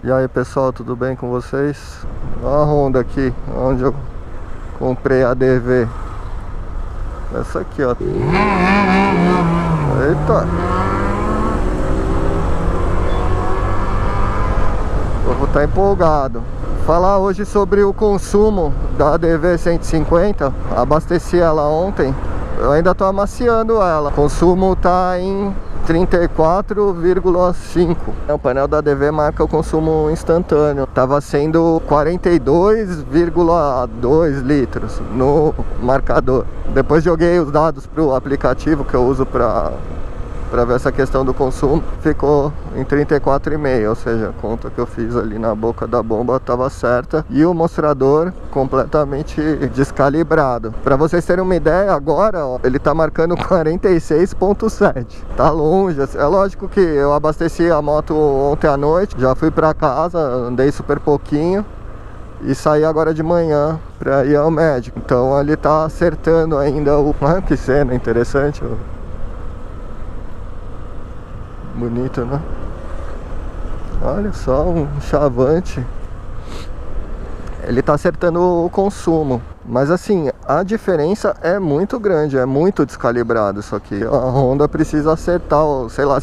E aí pessoal, tudo bem com vocês? Olha a Honda aqui, onde eu comprei a DV. Essa aqui, ó. Eita! Eu vou estar empolgado. Falar hoje sobre o consumo da DV 150. Abasteci ela ontem. Eu ainda tô amaciando ela. O consumo tá em 34,5. O painel da DV marca o consumo instantâneo. Tava sendo 42,2 litros no marcador. Depois joguei os dados pro aplicativo que eu uso para ver essa questão do consumo. Ficou em 34,5, ou seja, a conta que eu fiz ali na boca da bomba estava certa. E o mostrador completamente descalibrado. Para vocês terem uma ideia, agora ó, ele tá marcando 46,7. Tá longe. É lógico que eu abasteci a moto ontem à noite, já fui para casa, andei super pouquinho e saí agora de manhã para ir ao médico. Então ele tá acertando ainda o... Ah, que cena interessante. Bonito, né? Olha só, um chavante. Ele tá acertando o consumo. Mas assim, a diferença é muito grande, é muito descalibrado isso aqui. A Honda precisa acertar, sei lá,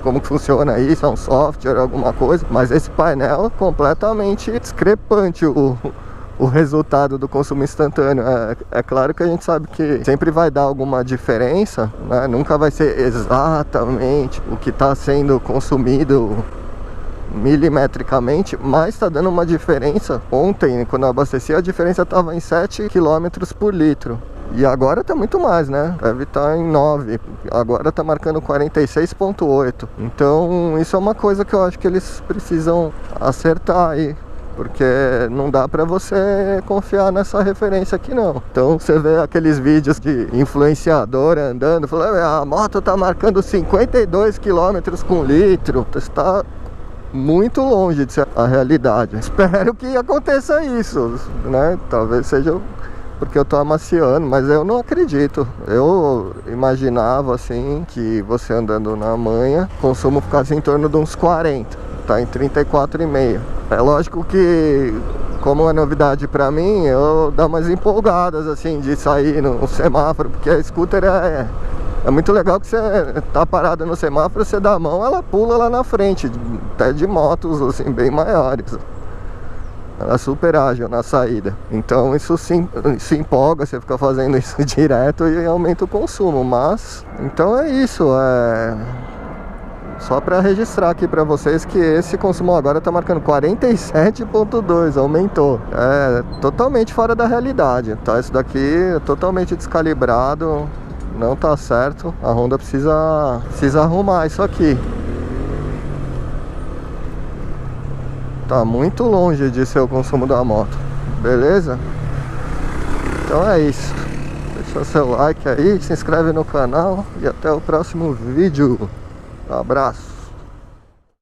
como que funciona isso, é um software, alguma coisa. Mas esse painel é completamente discrepante o resultado do consumo instantâneo. É claro que a gente sabe que sempre vai dar alguma diferença, né? Nunca vai ser exatamente o que está sendo consumido milimetricamente, mas está dando uma diferença. Ontem, quando eu abasteci, a diferença estava em 7 km por litro. E agora tá muito mais, né? Deve estar em 9. Agora tá marcando 46,8. Então isso é uma coisa que eu acho que eles precisam acertar aí. Porque não dá pra você confiar nessa referência aqui não. Então você vê aqueles vídeos de influenciador andando, falando, a moto tá marcando 52 km com litro. Está muito longe de ser a realidade. Espero que aconteça isso, né? Talvez seja porque eu tô amaciando, mas eu não acredito. Eu imaginava assim que você andando na manha, o consumo ficasse em torno de uns 40. Tá em 34,5. É lógico que, como é novidade pra mim, eu dou umas empolgadas assim de sair no semáforo, porque a scooter é muito legal que você tá parado no semáforo, você dá a mão, ela pula lá na frente, até de motos assim bem maiores. Ela é super ágil na saída. Então isso se empolga, você fica fazendo isso direto e aumenta o consumo. Mas, então é isso, só para registrar aqui para vocês que esse consumo agora tá marcando 47,2, aumentou. É totalmente fora da realidade, tá? Isso daqui é totalmente descalibrado, não tá certo. A Honda precisa arrumar isso aqui. Tá muito longe de ser o consumo da moto, beleza? Então é isso. Deixa seu like aí, se inscreve no canal e até o próximo vídeo. Abraço.